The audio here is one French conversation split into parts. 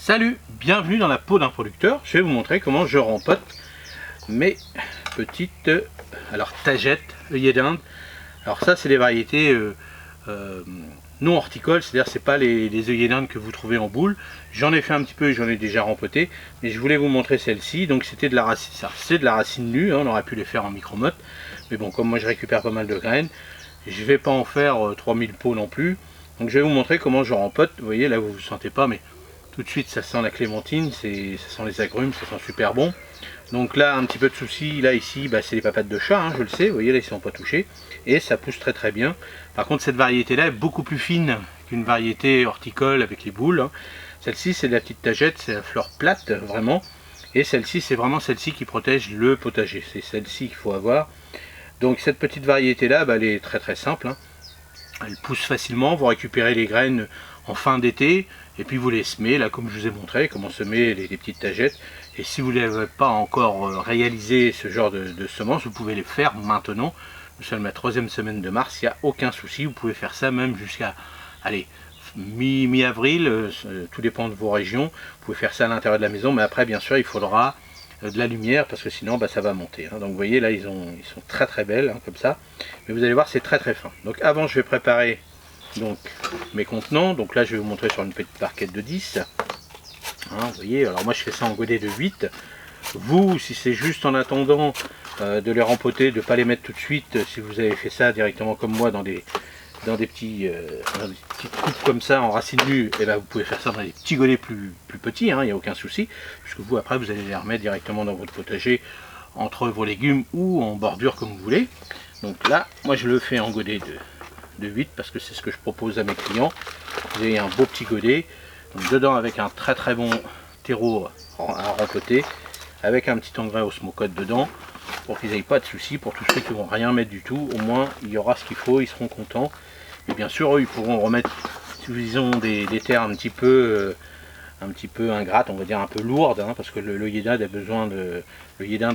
Salut, bienvenue dans la peau d'un producteur. Je vais vous montrer comment je rempote mes petites tagettes œillets d'Inde. Alors ça c'est des variétés non horticoles, c'est-à-dire c'est pas les œillets d'Inde que vous trouvez en boule. J'en ai fait un petit peu et j'en ai déjà rempoté, mais je voulais vous montrer celle-ci. Donc c'était de la racine, c'est de la racine nue, hein, on aurait pu les faire en micromotte, mais bon, comme moi je récupère pas mal de graines, je vais pas en faire 3000 pots non plus. Donc je vais vous montrer comment je rempote. Vous voyez là, vous ne sentez pas, mais tout de suite ça sent la clémentine, ça sent les agrumes, ça sent super bon. Donc là un petit peu de souci, là ici c'est les papates de chat, hein, je le sais, vous voyez là ils sont pas touchés. Et ça pousse très très bien. Par contre cette variété là est beaucoup plus fine qu'une variété horticole avec les boules, hein. Celle-ci c'est de la petite tagette, c'est la fleur plate vraiment. Et celle-ci c'est vraiment celle-ci qui protège le potager, c'est celle-ci qu'il faut avoir. Donc cette petite variété là elle est très très simple, hein. Elle pousse facilement, vous récupérez les graines en fin d'été et puis vous les semez, là comme je vous ai montré comment semer les petites tagettes. Et si vous n'avez pas encore réalisé ce genre de semences, vous pouvez les faire maintenant. Nous sommes la 3e semaine de mars, il n'y a aucun souci, vous pouvez faire ça même jusqu'à mi-avril, tout dépend de vos régions. Vous pouvez faire ça à l'intérieur de la maison, mais après bien sûr il faudra de la lumière parce que sinon ça va monter, hein. Donc vous voyez là ils sont très très belles, hein, comme ça, mais vous allez voir c'est très très fin. Donc avant je vais préparer donc mes contenants. Donc là je vais vous montrer sur une petite barquette de 10, hein, vous voyez. Alors moi je fais ça en godet de 8. Vous, si c'est juste en attendant de les rempoter, de ne pas les mettre tout de suite, si vous avez fait ça directement comme moi dans des petites coupes comme ça en racines nues, et vous pouvez faire ça dans des petits godets plus petits, hein, il n'y a aucun souci, puisque vous après vous allez les remettre directement dans votre potager entre vos légumes ou en bordure comme vous voulez. Donc là moi je le fais en godet de 8 parce que c'est ce que je propose à mes clients. Vous avez un beau petit godet, donc dedans avec un très très bon terreau à rempoter, avec un petit engrais osmocote dedans, pour qu'ils n'aient pas de soucis. Pour tous ceux qui ne vont rien mettre du tout, au moins il y aura ce qu'il faut, ils seront contents. Et bien sûr eux, ils pourront remettre, si ils ont des terres un petit peu ingrates, on va dire un peu lourdes, hein, parce que l'œillet d'Inde a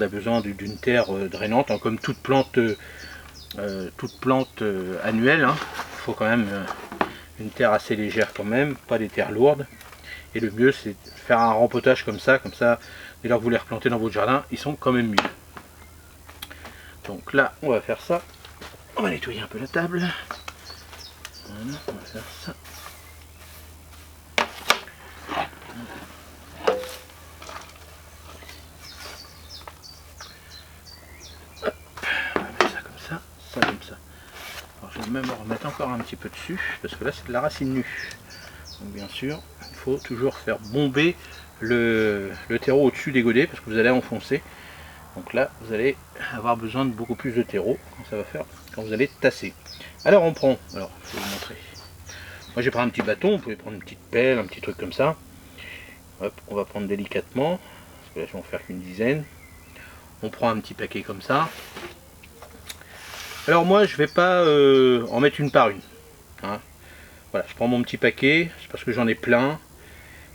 besoin d'une terre drainante, hein, comme toute plante annuelle, hein. Il faut quand même une terre assez légère quand même, pas des terres lourdes. Et le mieux c'est de faire un rempotage comme ça, dès lors que vous les replantez dans votre jardin, ils sont quand même mieux. Donc là on va faire ça, on va nettoyer un peu la table. Voilà, on va faire ça. Hop, on va mettre ça comme ça, ça comme ça. Alors je vais même en remettre encore un petit peu dessus, parce que là c'est de la racine nue. Donc bien sûr, il faut toujours faire bomber le terreau au-dessus des godets, parce que vous allez enfoncer. Donc là, vous allez avoir besoin de beaucoup plus de terreau quand vous allez tasser. Alors on prend, je vais vous montrer. Moi j'ai pris un petit bâton, vous pouvez prendre une petite pelle, un petit truc comme ça. Hop, on va prendre délicatement, parce que là je vais en faire qu'une dizaine. On prend un petit paquet comme ça. Alors moi je vais pas en mettre une par une, hein. Voilà, je prends mon petit paquet, c'est parce que j'en ai plein.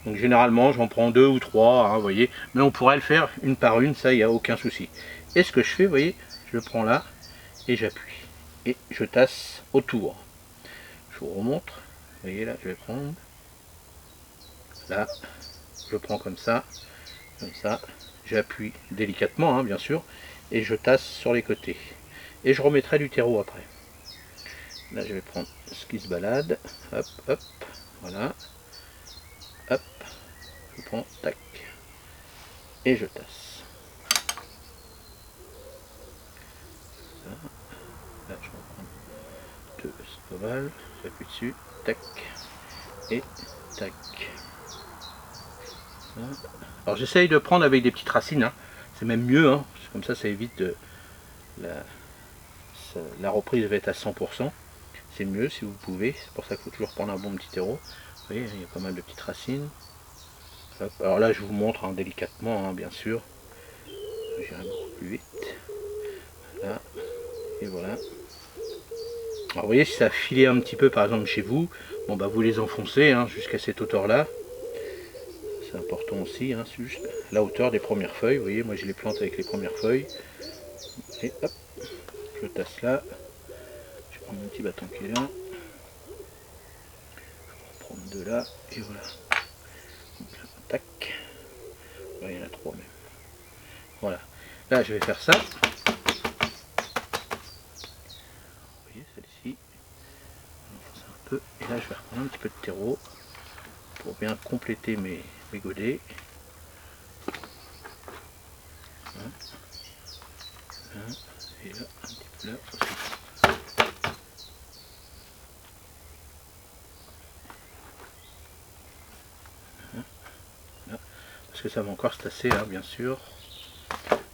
Donc généralement j'en prends 2 ou 3, hein, vous voyez. Mais on pourrait le faire une par une, ça il n'y a aucun souci. Et ce que je fais, vous voyez, je le prends là et j'appuie. Et je tasse autour. Je vous remontre. Vous voyez là, je vais prendre. Là, je prends comme ça. J'appuie délicatement, hein, bien sûr. Et je tasse sur les côtés. Et je remettrai du terreau après. Là je vais prendre ce qui se balade. Hop, hop, voilà. Hop, je prends, tac, et je tasse. Là, je vais prendre 2 ovales, j'appuie dessus, tac, et tac. Voilà. Alors j'essaye de prendre avec des petites racines, hein. C'est même mieux, hein. Comme ça évite la reprise va être à 100%. C'est mieux si vous pouvez, c'est pour ça qu'il faut toujours prendre un bon petit terreau. Vous voyez, il y a pas mal de petites racines. Hop. Alors là je vous montre, hein, délicatement, hein, bien sûr. J'irai beaucoup plus vite. Là. Et voilà. Alors vous voyez, si ça a filé un petit peu par exemple chez vous, bon vous les enfoncez, hein, jusqu'à cette hauteur là. C'est important aussi, hein, c'est juste la hauteur des premières feuilles. Vous voyez, moi je les plante avec les premières feuilles. Et hop, je tasse là. Je prends mon petit bâton qui est là. Je vais en prendre 2 là, et voilà. Donc là, il y en a 3 même. Voilà. Là, je vais faire ça. Vous voyez, celle-ci. Un peu. Et là, je vais reprendre un petit peu de terreau pour bien compléter mes godets. Voilà. Là, et là, un petit peu là aussi. Parce que ça va encore se tasser, hein, bien sûr.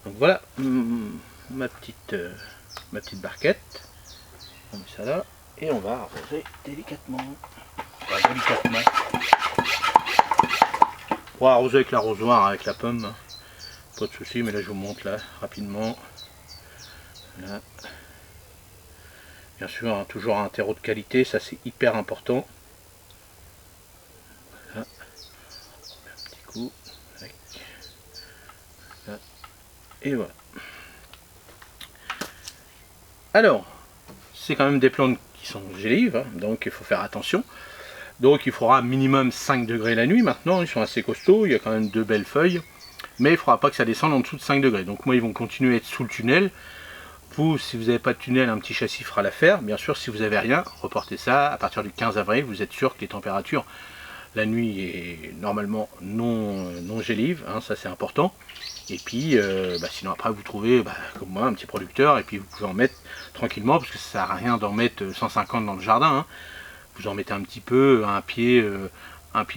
Donc voilà ma petite barquette. On met ça là et on va arroser délicatement. Enfin, délicatement. On va arroser avec l'arrosoir, avec la pomme. Pas de souci, mais là je vous montre là rapidement. Là. Bien sûr, hein, toujours un terreau de qualité, ça c'est hyper important. Voilà. Un petit coup. Là. Et voilà. Alors, c'est quand même des plantes qui sont gélives, hein, donc il faut faire attention. Donc il faudra minimum 5 degrés la nuit. Maintenant, ils sont assez costauds, il y a quand même 2 belles feuilles. Mais il ne faudra pas que ça descende en dessous de 5 degrés. Donc moi, ils vont continuer à être sous le tunnel. Vous, si vous n'avez pas de tunnel, un petit châssis fera l'affaire. Bien sûr, si vous n'avez rien, reportez ça. À partir du 15 avril, vous êtes sûr que les températures, la nuit est normalement non gélive, hein, ça c'est important. Et puis, sinon après vous trouvez, comme moi, un petit producteur, et puis vous pouvez en mettre tranquillement, parce que ça sert à rien d'en mettre 150 dans le jardin. Hein. Vous en mettez un petit peu, un pied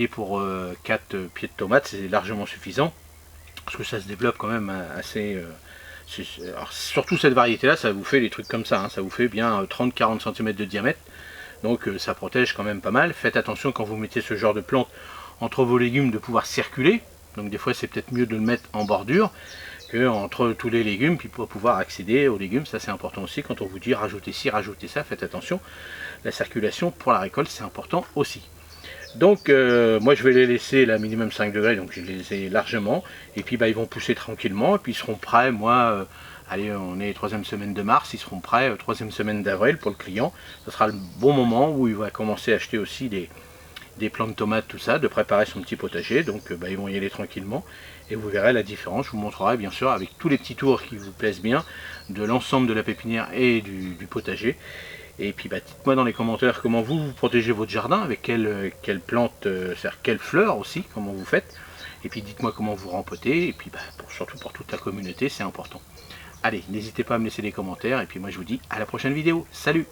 pour 4 pieds de tomates, c'est largement suffisant, parce que ça se développe quand même assez... alors, surtout cette variété là, ça vous fait des trucs comme ça, hein, ça vous fait bien 30-40 cm de diamètre. Donc ça protège quand même pas mal. Faites attention quand vous mettez ce genre de plante entre vos légumes de pouvoir circuler. Donc des fois c'est peut-être mieux de le mettre en bordure que entre tous les légumes, puis pour pouvoir accéder aux légumes. Ça c'est important aussi quand on vous dit rajoutez ci, rajoutez ça, faites attention. La circulation pour la récolte c'est important aussi. Donc moi je vais les laisser là minimum 5 degrés, donc je les ai largement. Et puis ils vont pousser tranquillement et puis ils seront prêts, moi... allez, on est 3e semaine de mars, ils seront prêts 3e semaine d'avril pour le client. Ce sera le bon moment où il va commencer à acheter aussi des plants de tomates, tout ça, de préparer son petit potager. Donc ils vont y aller tranquillement et vous verrez la différence. Je vous montrerai bien sûr avec tous les petits tours qui vous plaisent bien de l'ensemble de la pépinière et du potager. Et puis dites-moi dans les commentaires comment vous protégez votre jardin, avec quelle plante, c'est-à-dire quelles fleurs aussi, comment vous faites. Et puis dites-moi comment vous rempotez, et puis surtout pour toute la communauté, c'est important. Allez, n'hésitez pas à me laisser des commentaires, et puis moi je vous dis à la prochaine vidéo. Salut!